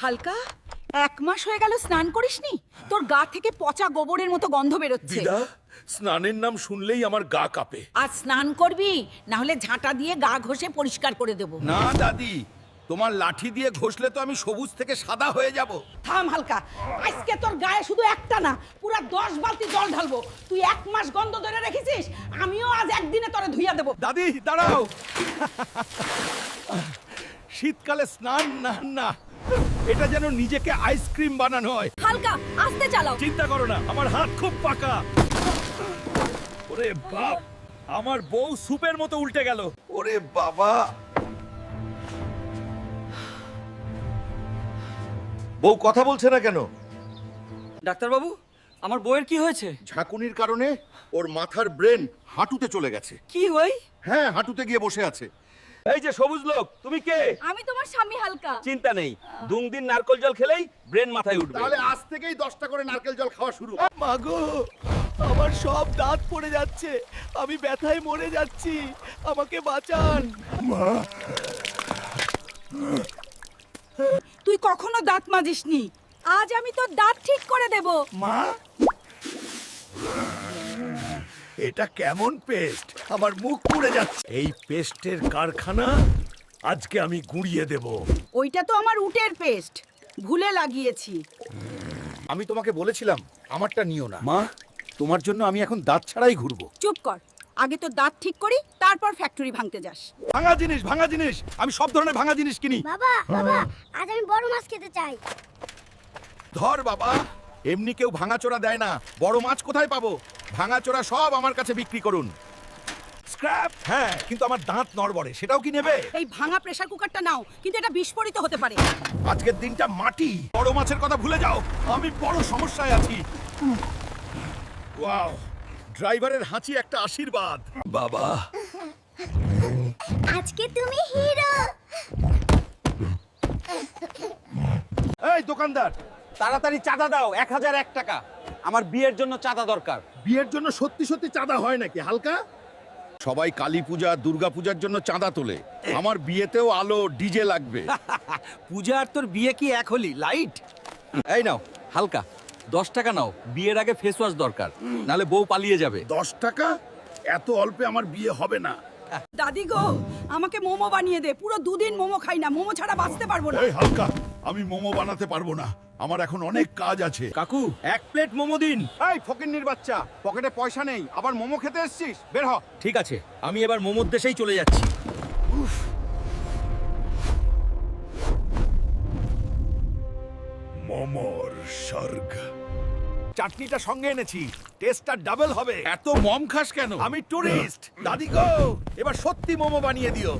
হালকা, 1 মাস হয়ে গেল স্নান করিসনি? তোর গা থেকে পচা গোবরের মতো গন্ধ বেরোচ্ছে। দিদা, স্নানের নাম শুনলেই আমার গা কাঁপে। আজ স্নান করবি, না হলে ঝাঁটা দিয়ে গা ঘষে পরিষ্কার করে দেব। না দাদি, তোমার লাঠি দিয়ে ঘষলে তো আমি সবুজ থেকে সাদা হয়ে যাব। থাম হালকা, আজকে তোর গায়ে শুধু একটা না, পুরা 10 বালতি জল ঢালবো। তুই 1 মাস গন্ধ ধরে রেখেছিস, আমিও আজ একদিনে তোরে ধুইয়া দেব। দাদি দাঁড়াও। শীতকালে স্নান না না, এটা যেন নিজেকে আইসক্রিম বানানো হয়। হালকা, আস্তে চালাও। চিন্তা করো না, আমার হাত খুব পাকা। ওরে বাপ, আমার বউ সুপের মতো উল্টে গেল। ওরে বাবা। বউ কথা বলছে না কেন? ডাক্তারবাবু, আমার বউয়ের কি হয়েছে? ঝাঁকুনির কারণে ওর মাথার ব্রেন হাঁটুতে চলে গেছে। কি হয়? হ্যাঁ, হাঁটুতে গিয়ে বসে আছে। এই যে সবুজ লোক, তুমি কে? আমি তোমার স্বামী হালকা। চিন্তা নেই, দুদিন নারকেল জল খেলেই ব্রেন মাথায় উঠবে। তাহলে আজ থেকেই 10টা করে নারকেল জল খাওয়া শুরু। মাগো, আমার সব দাঁত পড়ে যাচ্ছে, আমি ব্যথায় মরে যাচ্ছি, আমাকে বাঁচান। মা, তুই কখনো দাঁত মাজিসনি, আজ আমি তোর দাঁত ঠিক করে দেব। মা, এটা কেমন পেস্ট? আমার মুখ পুড়ে যাচ্ছে। এই পেস্টের কারখানা আজকে আমি গুঁড়িয়ে দেব। ওইটা তো আমার উটের পেস্ট, ভুলে লাগিয়েছি। আমি তোমাকে বলেছিলাম আমারটা নিও না। মা, তোমার জন্য আমি এখন দাঁত ছাড়াই ঘুরবো। চুপ কর, আগে তো দাঁত ঠিক করি, তারপর ফ্যাক্টরি ভাঙতে যাস। ভাঙা জিনিস, ভাঙা জিনিস, আমি সব ধরনের ভাঙা জিনিস কিনি। বাবা বাবা আজ আমি বড় মাছ খেতে চাই। ধর বাবা, এমনি কেউ ভাঙাচোরা দেয় না। বড় মাছ কোথায় পাবো? ভাঙাচোরা সব আমার কাছে বিক্রি করুন। স্ক্র্যাপ? হ্যাঁ, কিন্তু আমার দাঁত নড়বড়ে, সেটাও কি নেবে? এই ভাঙা প্রেসার কুকারটা নাও, কিন্তু এটা বিস্ফোরিত হতে পারে। আজকের দিনটা মাটি। বড় মাছের কথা ভুলে যাও, আমি বড় সমস্যায় আছি। ওয়াও, ড্রাইভারের হাঁচি একটা আশীর্বাদ। বাবা, আজকে তুমি হিরো। এই দোকানদার, তাড়াতাড়ি চাঁদা দাও, 1001 টাকা। আমার বিয়ের জন্য চাঁদা দরকার। বিয়ের জন্য সত্যি সত্যি চাঁদা হয় নাকি হালকা? সবাই কালী পূজা, দুর্গা পূজার জন্য চাঁদা তোলে। আমার বিয়েতেও আলো, ডিজে লাগবে। পূজা আর তোর বিয়ে কি এক হলি? লাইট? এই নাও হালকা, 10 টাকা নাও, বিয়ের আগে ফেস ওয়াশ দরকার, নালে বউ পালিয়ে যাবে। 10 টাকা? এত অল্পে আমার বিয়ে হবে না। দাদি গো, আমাকে মোমো বানিয়ে দে, পুরো 2 দিন মোমো খাই না, মোমো ছাড়া বাঁচতে পারবো না। এই হালকা, আমি মোমো বানাতে পারবো না, আমার এখন অনেক কাজ আছে। কাকু, 1 প্লেট মোমো দিন। এই ফকিন্নির বাচ্চা, পকেটে পয়সা নেই, আবার মোমো খেতে এসেছিস? বের হ। ঠিক আছে, আমি এবার মোমোর দেশেই চলে যাচ্ছি। মোমোর স্বর্গ। চাটনিটা সঙ্গে এনেছি, টেস্টটা ডাবল হবে। এত মম খাস কেন? আমি টুরিস্ট। দাদি গো, এবার সত্যি মোমো বানিয়ে দিও।